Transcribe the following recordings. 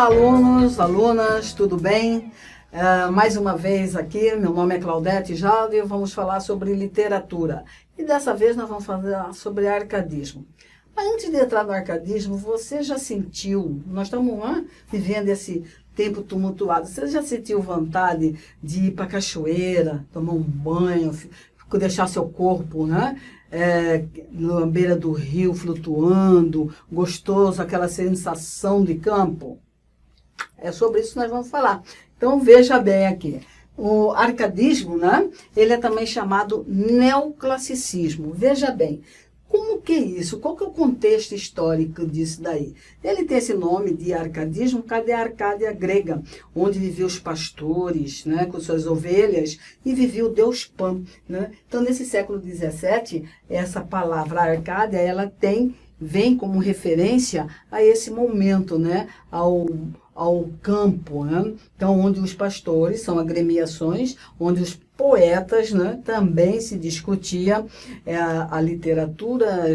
Olá, alunos, alunas, tudo bem? Mais uma vez aqui, meu nome é Claudete Jaldi e vamos falar sobre literatura. E dessa vez nós vamos falar sobre arcadismo. Mas antes de entrar no arcadismo, você já sentiu, nós estamos vivendo esse tempo tumultuado, você já sentiu vontade de ir para a cachoeira, tomar um banho, deixar seu corpo, né? Na beira do rio, flutuando, gostoso, aquela sensação de campo? É sobre isso que nós vamos falar. Então, veja bem aqui. O arcadismo, né? Ele é também chamado neoclassicismo. Veja bem, como que é isso? Qual que é o contexto histórico disso daí? Ele tem esse nome de arcadismo, cadê a Arcádia grega, onde viviam os pastores, né, com suas ovelhas, e vivia o deus Pan, né? Então, nesse século XVII, essa palavra Arcádia, ela vem como referência a esse momento, né, ao campo, né? Então, onde os pastores são agremiações, onde os poetas, né, também se discutia a literatura,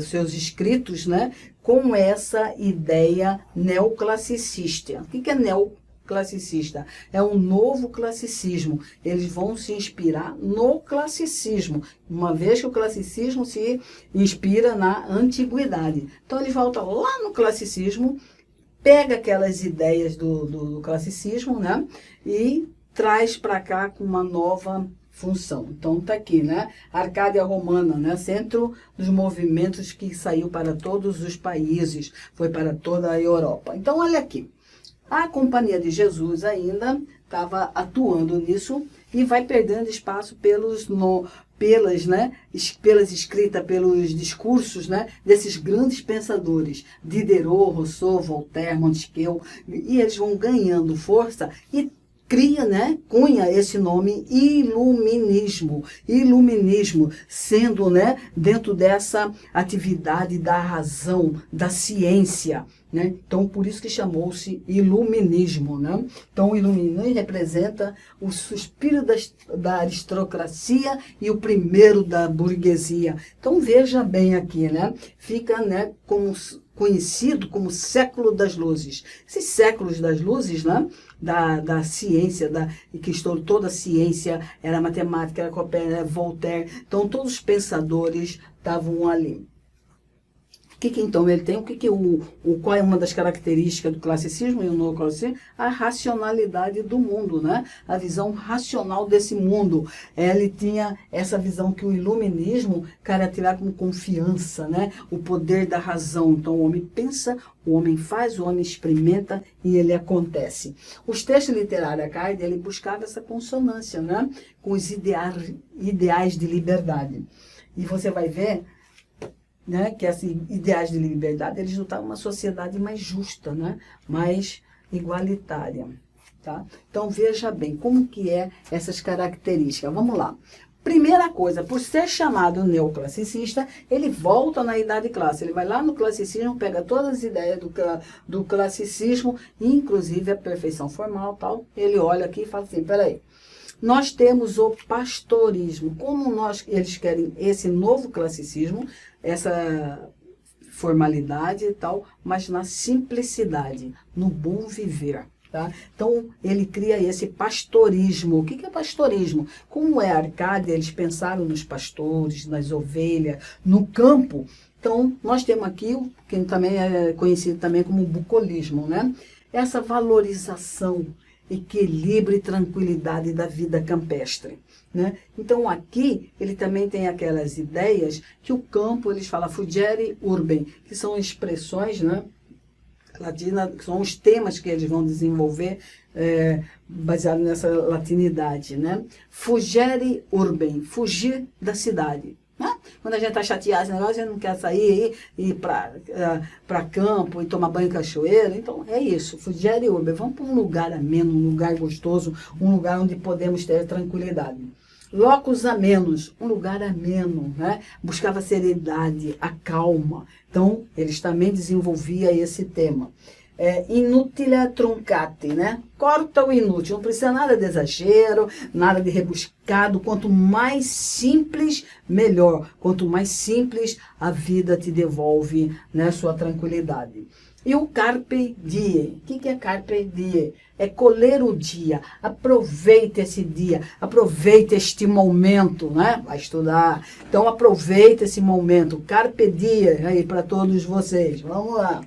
seus escritos, né, com essa ideia neoclassicista. O que é neoclassicista? É um novo classicismo. Eles vão se inspirar no classicismo, uma vez que o classicismo se inspira na antiguidade. Então, eles voltam lá no classicismo, pega aquelas ideias do classicismo, né, e traz para cá com uma nova função. Então, está aqui, né? Arcádia Romana, né? Centro dos movimentos que saiu para todos os países, foi para toda a Europa. Então, olha aqui. A Companhia de Jesus ainda estava atuando nisso e vai perdendo espaço pelas escritas, pelos discursos, né, desses grandes pensadores, Diderot, Rousseau, Voltaire, Montesquieu, e eles vão ganhando força e cunha esse nome iluminismo. Iluminismo sendo, né, dentro dessa atividade da razão, da ciência, né? Então, por isso que chamou-se iluminismo, né? Então, o iluminismo representa o suspiro da aristocracia e o primeiro da burguesia. Então, veja bem aqui, né? Fica, né, conhecido como século das luzes. Esses séculos das luzes, né, da ciência, que toda a ciência, era matemática, era Copérnico, era Voltaire, então todos os pensadores estavam ali. O que então ele tem? Qual é uma das características do classicismo e o neoclassicismo? A racionalidade do mundo, né? A visão racional desse mundo. Ele tinha essa visão que o iluminismo caracterizava como confiança, né? O poder da razão. Então o homem pensa, o homem faz, o homem experimenta e ele acontece. Os textos literários Arcádia, ele buscava essa consonância, né, com os ideais de liberdade. E você vai ver, né, que esses ideais de liberdade, eles lutavam uma sociedade mais justa, né, mais igualitária. Tá? Então, veja bem, como que é essas características. Vamos lá. Primeira coisa, por ser chamado neoclassicista, ele volta na idade clássica. Ele vai lá no classicismo, pega todas as ideias do classicismo, inclusive a perfeição formal, tal. Ele olha aqui e fala assim, peraí, nós temos o pastorismo. Como eles querem esse novo classicismo, essa formalidade e tal, mas na simplicidade, no bom viver. Tá? Então, ele cria esse pastorismo. O que é pastorismo? Como é a Arcádia, eles pensaram nos pastores, nas ovelhas, no campo. Então, nós temos aqui, que também é conhecido também como bucolismo, né? Essa valorização, equilíbrio e tranquilidade da vida campestre, né? Então, aqui, ele também tem aquelas ideias que o campo, eles falam fugere urbem, que são expressões, né, latina, que são os temas que eles vão desenvolver baseado nessa latinidade, né? Fugere urbem, fugir da cidade. Né? Quando a gente está chateado, esse negócio, a gente não quer sair e ir para campo e tomar banho em cachoeira. Então, é isso, fugere urbem. Vamos para um lugar ameno, um lugar gostoso, um lugar onde podemos ter tranquilidade. Locus amenos, um lugar ameno, né? Buscava a serenidade, a calma. Então, eles também desenvolviam esse tema. Inutile truncate, né? Corta o inútil, não precisa nada de exagero, nada de rebuscado. Quanto mais simples, melhor. Quanto mais simples, a vida te devolve, né, sua tranquilidade. E o carpe diem. O que é carpe diem? É colher o dia. Aproveite esse dia. Aproveite este momento, né? Vai estudar. Então, aproveite esse momento. Carpe diem aí para todos vocês. Vamos lá.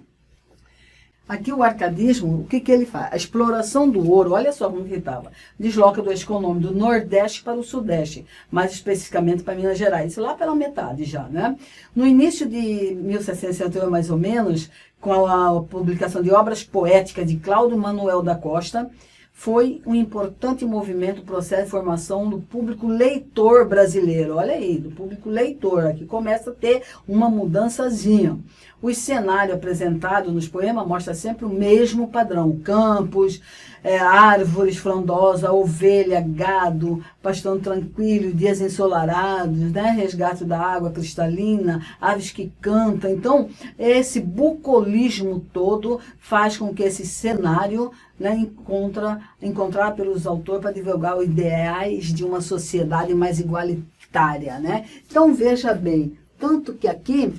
Aqui o arcadismo, o que ele faz? A exploração do ouro, olha só como que estava. Desloca do eixo econômico do Nordeste para o Sudeste, mais especificamente para Minas Gerais. Lá pela metade já, né? No início de 1761, mais ou menos, com a publicação de obras poéticas de Cláudio Manuel da Costa, foi um importante movimento, processo de formação do público leitor brasileiro. Olha aí, do público leitor. Aqui começa a ter uma mudançazinha. O cenário apresentado nos poemas mostra sempre o mesmo padrão. Campos, árvores frondosas, ovelha, gado, pastando tranquilo, dias ensolarados, né? Resgate da água cristalina, aves que cantam. Então, esse bucolismo todo faz com que esse cenário, né, encontrar pelos autores para divulgar os ideais de uma sociedade mais igualitária, né? Então, veja bem, tanto que aqui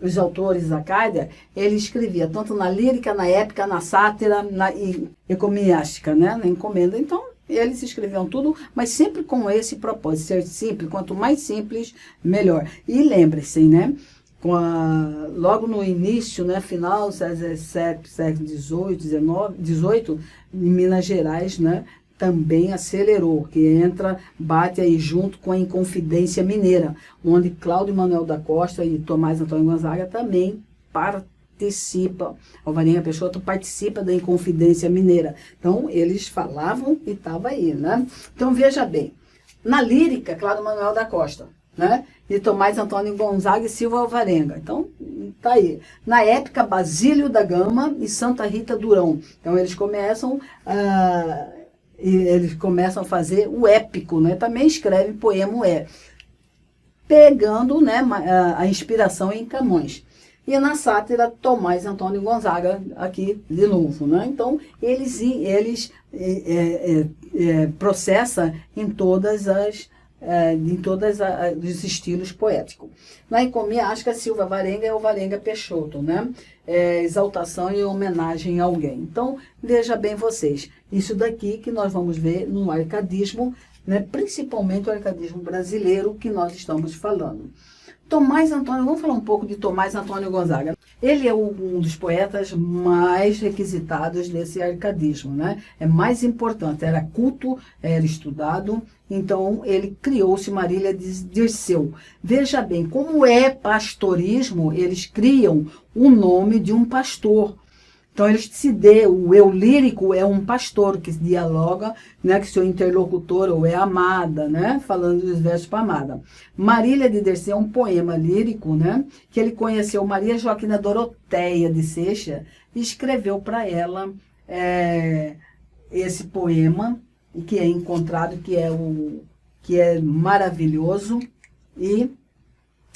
os autores da Arcádia, ele escrevia tanto na lírica, na épica, na sátira, na encomiástica, né, na encomenda. Então, eles escreviam tudo, mas sempre com esse propósito, ser simples, quanto mais simples, melhor. E lembre-se, né, logo no início, né, final do século XVIII, em Minas Gerais, né, também acelerou, que bate aí junto com a Inconfidência Mineira, onde Cláudio Manuel da Costa e Tomás Antônio Gonzaga também participam. Alvarenga Peixoto participa da Inconfidência Mineira. Então, eles falavam e estava aí, né? Então, veja bem, na lírica, Cláudio Manuel da Costa, né? E Tomás Antônio Gonzaga e Silva Alvarenga. Então, tá aí. Na época, Basílio da Gama e Santa Rita Durão. Então, eles começam a fazer o épico, né? Também escreve poema pegando, né, a inspiração em Camões. E na sátira, Tomás Antônio Gonzaga, aqui de novo, né? Então, eles processam em todas os estilos poéticos. Na encomiástica, Silva Alvarenga é Alvarenga Peixoto, né? Exaltação e homenagem a alguém. Então, veja bem vocês, isso daqui que nós vamos ver no arcadismo, né? Principalmente o arcadismo brasileiro que nós estamos falando. Tomás Antônio, vamos falar um pouco de Tomás Antônio Gonzaga. Ele é um dos poetas mais requisitados desse arcadismo, né? É mais importante, era culto, era estudado, então ele criou-se Marília de Dirceu. Veja bem, como é pastorismo, eles criam o nome de um pastor. Então, o eu lírico é um pastor que dialoga, né, que seu interlocutor ou é amada, né, falando dos versos para amada. Marília de Dirceu é um poema lírico, né, que ele conheceu Maria Joaquina Doroteia de Seixas e escreveu para ela esse poema, que é encontrado, que é maravilhoso, e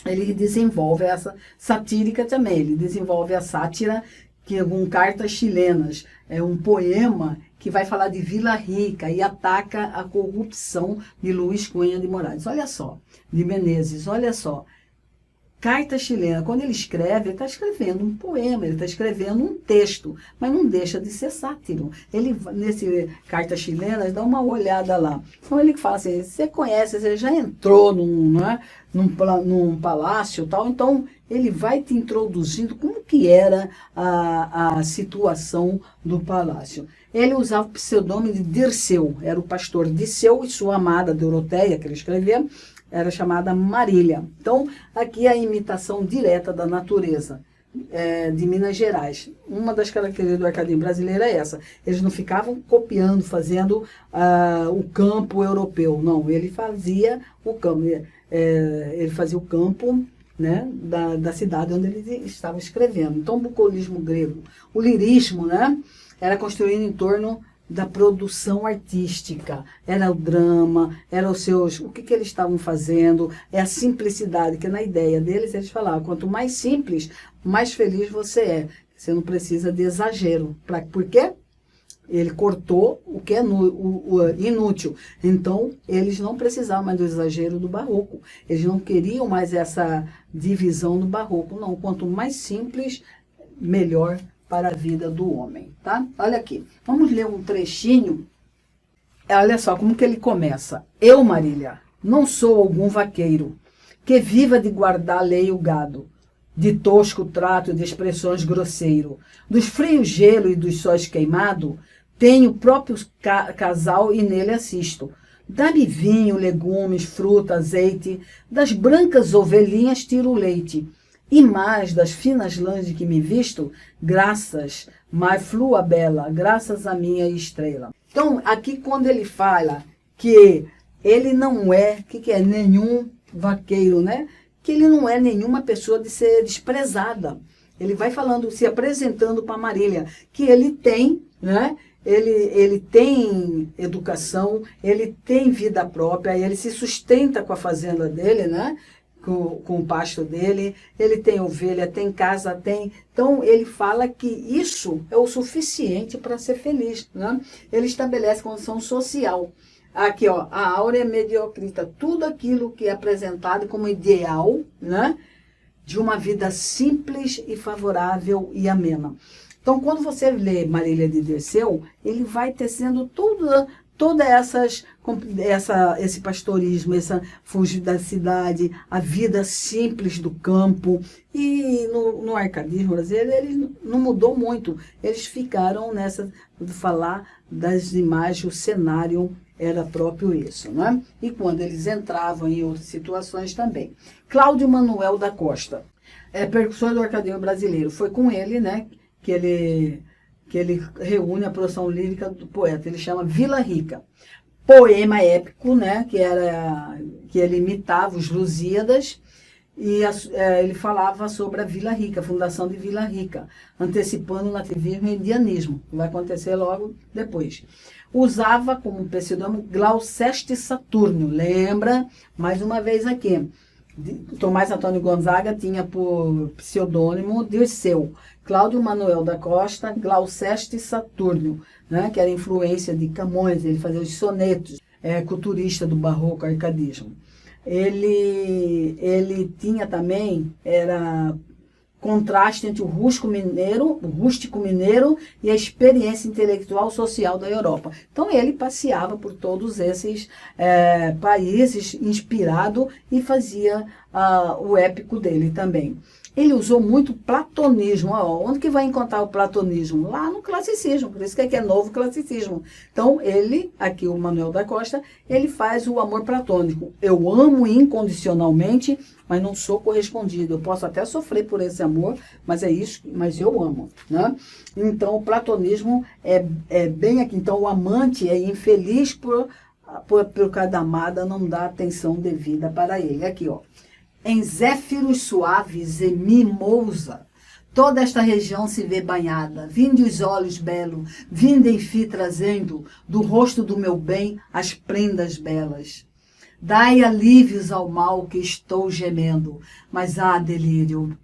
ele desenvolve essa satírica também, ele desenvolve a sátira, que com cartas chilenas, é um poema que vai falar de Vila Rica e ataca a corrupção de Luiz Cunha de Moraes. Olha só, de Menezes, olha só. Carta chilena, quando ele escreve, ele está escrevendo um poema, ele está escrevendo um texto, mas não deixa de ser sátiro. Ele, nesse Carta Chilena, dá uma olhada lá. Então ele fala assim, você conhece, você já entrou num palácio e tal, então ele vai te introduzindo como que era a situação do palácio. Ele usava o pseudônimo de Dirceu, era o pastor Dirceu e sua amada Doroteia, que ele escrevia, era chamada Marília. Então, aqui é a imitação direta da natureza de Minas Gerais. Uma das características do arcadismo brasileiro é essa. Eles não ficavam copiando, fazendo o campo europeu. Não, ele fazia o campo. Ele fazia o campo, né, da cidade onde ele estava escrevendo. Então, o bucolismo grego. O lirismo, né, era construído em torno da produção artística, era o drama, era o que eles estavam fazendo, é a simplicidade, que na ideia deles eles falavam, quanto mais simples, mais feliz você é, você não precisa de exagero. Por quê? Ele cortou o que é inútil. Então, eles não precisavam mais do exagero do barroco. Eles não queriam mais essa divisão do barroco. Não, quanto mais simples, melhor para a vida do homem, tá? Olha aqui, vamos ler um trechinho. Olha só como que ele começa. Eu, Marília, não sou algum vaqueiro que viva de guardar lei o gado, de tosco trato e de expressões grosseiro. Dos frios gelo e dos sóis queimado, tenho o próprio casal e nele assisto. Dá-me vinho, legumes, fruta, azeite, das brancas ovelhinhas tiro o leite. E mais das finas lãs de que me visto, graças, mais flua bela, graças à minha estrela. Então, aqui quando ele fala que ele não é, que é nenhum vaqueiro, né? Que ele não é nenhuma pessoa de ser desprezada. Ele vai falando, se apresentando para Marília, que ele tem, né? Ele tem educação, ele tem vida própria, ele se sustenta com a fazenda dele, né? Com o pasto dele, ele tem ovelha, tem casa, tem... Então, ele fala que isso é o suficiente para ser feliz, né? Ele estabelece condição social. Aqui, ó, a áurea mediocrita, tudo aquilo que é apresentado como ideal, né? De uma vida simples e favorável e amena. Então, quando você lê Marília de Dirceu, ele vai tecendo toda esse pastorismo, essa fugir da cidade, a vida simples do campo. E no arcadismo brasileiro, ele não mudou muito. Eles ficaram nessa, de falar das imagens, o cenário era próprio isso, né? E quando eles entravam em outras situações também. Cláudio Manuel da Costa, percussor do arcadismo brasileiro, foi com ele, né, que ele reúne a produção lírica do poeta. Ele chama Vila Rica. Poema épico, né, que ele imitava os Lusíadas, e ele falava sobre a Vila Rica, a fundação de Vila Rica, antecipando o nativismo e indianismo, que vai acontecer logo depois. Usava como pseudônimo Gloucester Saturnio, lembra? Mais uma vez aqui. Tomás Antônio Gonzaga tinha por pseudônimo Dirceu. Cláudio Manuel da Costa, Gloucester Saturnio, né, que era influência de Camões, ele fazia os sonetos, culturista do barroco arcadismo. Ele tinha também, era contraste entre o rústico mineiro e a experiência intelectual social da Europa. Então ele passeava por todos esses países inspirado e fazia o épico dele também. Ele usou muito platonismo. Onde que vai encontrar o platonismo? Lá no classicismo, por isso que aqui é novo classicismo. Então ele, aqui o Manuel da Costa, ele faz o amor platônico. Eu amo incondicionalmente, mas não sou correspondido. Eu posso até sofrer por esse amor, mas é isso, mas eu amo, né? Então o platonismo é bem aqui. Então o amante é infeliz por causa da amada não dar atenção devida para ele. Aqui, ó. Em zéfiros suaves e mimosa, toda esta região se vê banhada. Vinde os olhos belos, vinde enfim trazendo do rosto do meu bem as prendas belas. Dai alívios ao mal que estou gemendo, mas delírio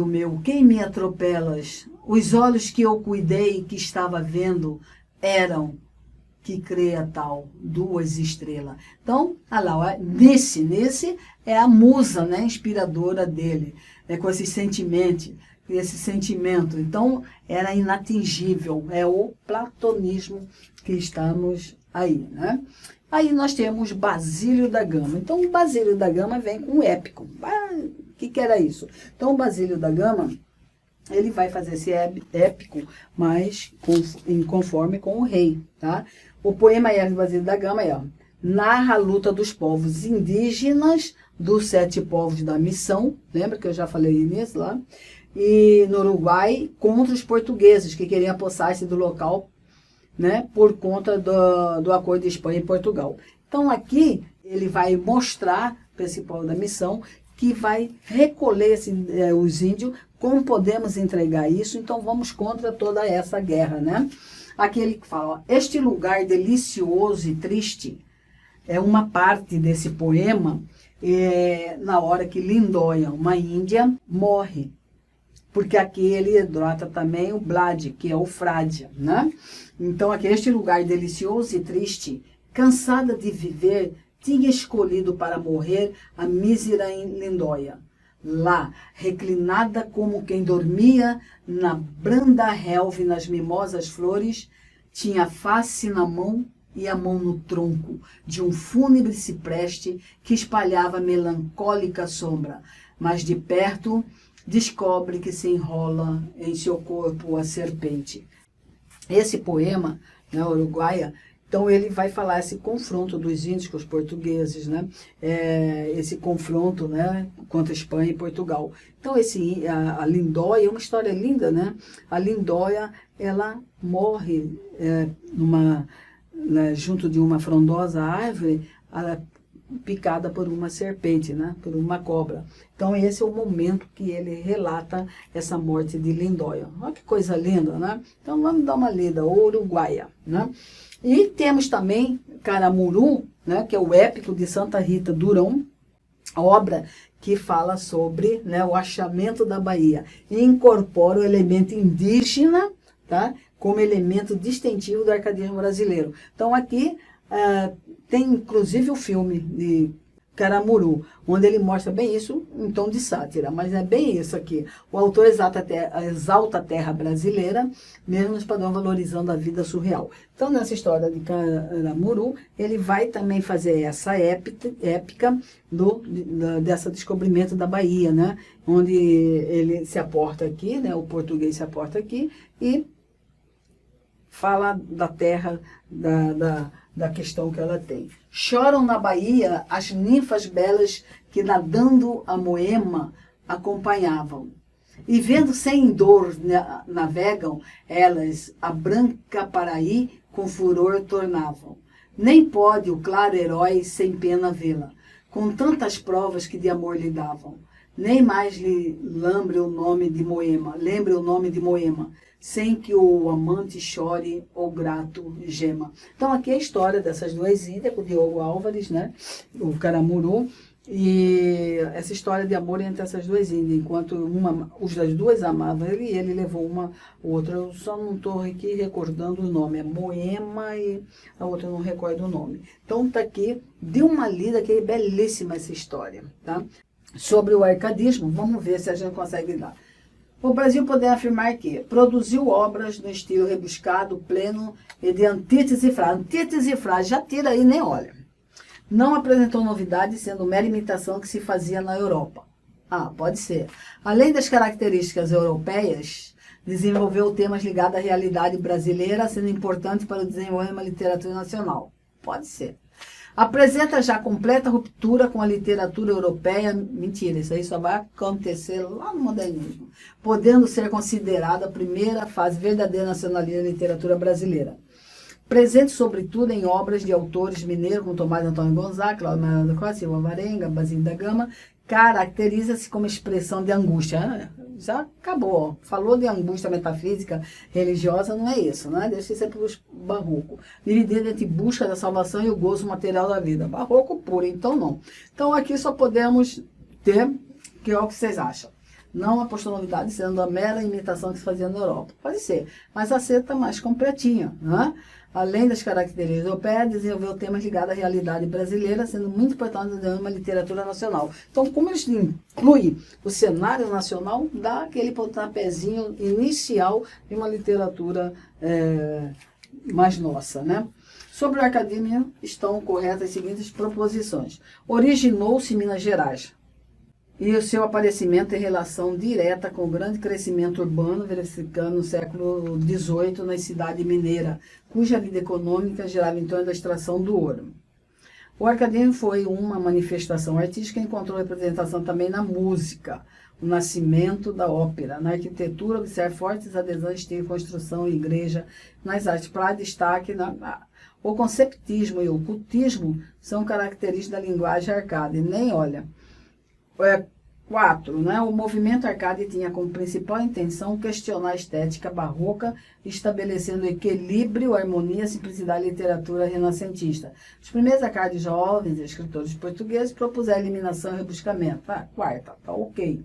meu, quem me atropelas? Os olhos que eu cuidei que estava vendo eram, que creia tal, 2 estrelas. Então, olha lá, nesse é a musa, né, inspiradora dele, com esse sentimento. Então, era inatingível, é o platonismo que estamos aí, né? Aí nós temos Basílio da Gama. Então, o Basílio da Gama vem com o épico. O que era isso? Então, o Basílio da Gama, ele vai fazer esse épico, mas conforme com o rei, tá? O poema do Basílio da Gama narra a luta dos povos indígenas, dos 7 povos da missão, lembra que eu já falei nisso lá? E no Uruguai, contra os portugueses, que queriam apossar-se do local, né, por conta do acordo de Espanha e Portugal. Então aqui ele vai mostrar para esse povo da missão que vai recolher os índios, como podemos entregar isso, então vamos contra toda essa guerra, né? Aqui ele fala, este lugar delicioso e triste é uma parte desse poema, na hora que Lindóia, uma índia, morre. porque aqui ele hidrota também o blade, que é o frade, né? Então, aqui, este lugar delicioso e triste, cansada de viver, tinha escolhido para morrer a mísera Lindóia. Lá, reclinada como quem dormia na branda relva e nas mimosas flores, tinha a face na mão e a mão no tronco de um fúnebre cipreste que espalhava melancólica sombra, mas de perto descobre que se enrola em seu corpo a serpente. Esse poema, né, Uruguaia, então ele vai falar esse confronto dos índios com os portugueses, né? Esse confronto, né, contra Espanha e Portugal. Então a Lindóia é uma história linda, né? A Lindóia, ela morre junto de uma frondosa árvore, picada por uma serpente, né? Por uma cobra. Então esse é o momento que ele relata essa morte de Lindóia. Olha que coisa linda, né? Então vamos dar uma lida, Uruguaia, né? E temos também Caramuru, né, que é o épico de Santa Rita Durão, obra que fala sobre, né, o achamento da Bahia e incorpora o elemento indígena, tá, como elemento distintivo do arcadismo brasileiro. Então aqui tem inclusive o filme de Caramuru, onde ele mostra bem isso em tom de sátira, mas é bem isso aqui. O autor exalta a terra brasileira, mesmo nos padrões valorizando a vida surreal. Então, nessa história de Caramuru, ele vai também fazer essa épica dessa descobrimento da Bahia, né? Onde ele se aporta aqui, né? O português se aporta aqui e fala da terra, da questão que ela tem. Choram na Bahia as ninfas belas que nadando a Moema acompanhavam. E vendo sem dor navegam, elas a branca Paraí com furor tornavam. Nem pode o claro herói sem pena vê-la, com tantas provas que de amor lhe davam. Nem mais lhe lembre o nome de Moema, sem que o amante chore ou grato gema. Então aqui é a história dessas duas ilhas, com o Diogo Álvares, né, o Caramuru, e essa história de amor entre essas duas ilhas, enquanto os das duas amavam ele, e ele levou uma outra, eu só não estou aqui recordando o nome, é Moema e a outra eu não recordo o nome. Então tá aqui, dê uma lida, que é belíssima essa história, tá? Sobre o arcadismo, vamos ver se a gente consegue dar. O Brasil poderia afirmar que produziu obras no estilo rebuscado, pleno e de antítese e frase. Antítese e frase, já tira aí, nem olha. Não apresentou novidade, sendo mera imitação que se fazia na Europa. Ah, pode ser. Além das características europeias, desenvolveu temas ligados à realidade brasileira, sendo importante para o desenvolvimento da literatura nacional. Pode ser. Apresenta já completa ruptura com a literatura europeia. Mentira, isso aí só vai acontecer lá no modernismo. Podendo ser considerada a primeira fase verdadeira nacionalista da literatura brasileira. Presente, sobretudo, em obras de autores mineiros, como Tomás Antônio Gonzaga, Cláudio Manuel da Costa, Silva Varenga, Basílio da Gama, caracteriza-se como expressão de angústia. Já acabou. Falou de angústia metafísica, religiosa, não é isso, né? Deixa isso para os barroco. Dividido entre busca da salvação e o gozo material da vida. Barroco puro, então não. Então aqui só podemos ter, que é o que vocês acham. Não apostou novidade, sendo a mera imitação que se fazia na Europa. Pode ser, mas a C está mais completinha, né? Além das características europeias, desenvolveu temas ligados à realidade brasileira, sendo muito importante dentro uma literatura nacional. Então, como eles incluem o cenário nacional, dá aquele pontapézinho inicial de uma literatura mais nossa, né? Sobre o arcadismo estão corretas as seguintes proposições. Originou-se em Minas Gerais. E o seu aparecimento em relação direta com o grande crescimento urbano verificado no século XVIII na cidade mineira, cuja vida econômica girava em torno da extração do ouro. O arcadismo foi uma manifestação artística e encontrou representação também na música, o nascimento da ópera, na arquitetura, observa fortes adesões de construção e igreja, nas artes para destaque. O conceptismo e o cultismo são características da linguagem arcade, nem olha. 4. Né? O movimento arcade tinha como principal intenção questionar a estética barroca, estabelecendo equilíbrio, harmonia, simplicidade e literatura renascentista. Os primeiros arcades jovens e escritores portugueses propuseram eliminação e rebuscamento. 4. Tá ok.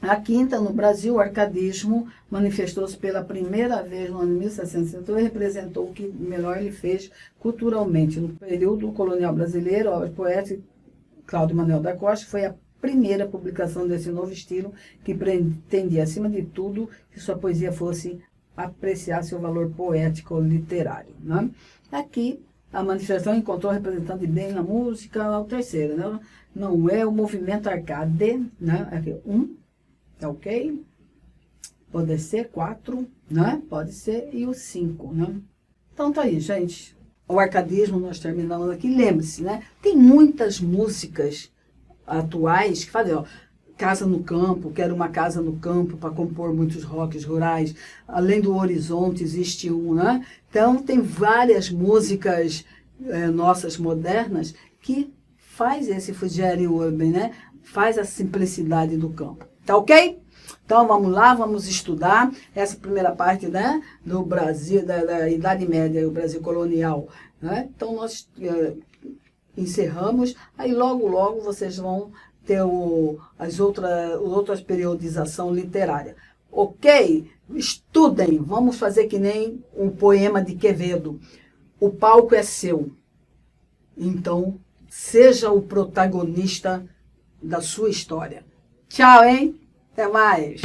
A quinta, no Brasil, o arcadismo manifestou-se pela primeira vez no ano 1762 e representou o que melhor ele fez culturalmente. No período colonial brasileiro, a obra do poeta Cláudio Manuel da Costa foi a primeira publicação desse novo estilo que pretendia, acima de tudo, que sua poesia fosse apreciar seu valor poético literário. Né? Aqui, a manifestação encontrou representante bem na música, o terceiro, né? Não é o movimento arcade, né? Aqui, tá ok? Pode ser 4, né? Pode ser, e o 5, né? Então tá aí, gente. O arcadismo nós terminamos aqui. Lembre-se, né? Tem muitas músicas atuais que fazem, ó, Casa no Campo, quero uma casa no campo para compor muitos rocks rurais. Além do Horizonte existe um, né? Então tem várias músicas nossas modernas que faz esse Fugiere Urban, né? Faz a simplicidade do campo. Tá ok? Então vamos lá, vamos estudar essa primeira parte, né, do Brasil, da Idade Média, o Brasil colonial. Né? Então nós encerramos, aí logo vocês vão ter as outras periodização literária. Ok? Estudem, vamos fazer que nem um poema de Quevedo. O palco é seu. Então, seja o protagonista da sua história. Tchau, hein? Até mais!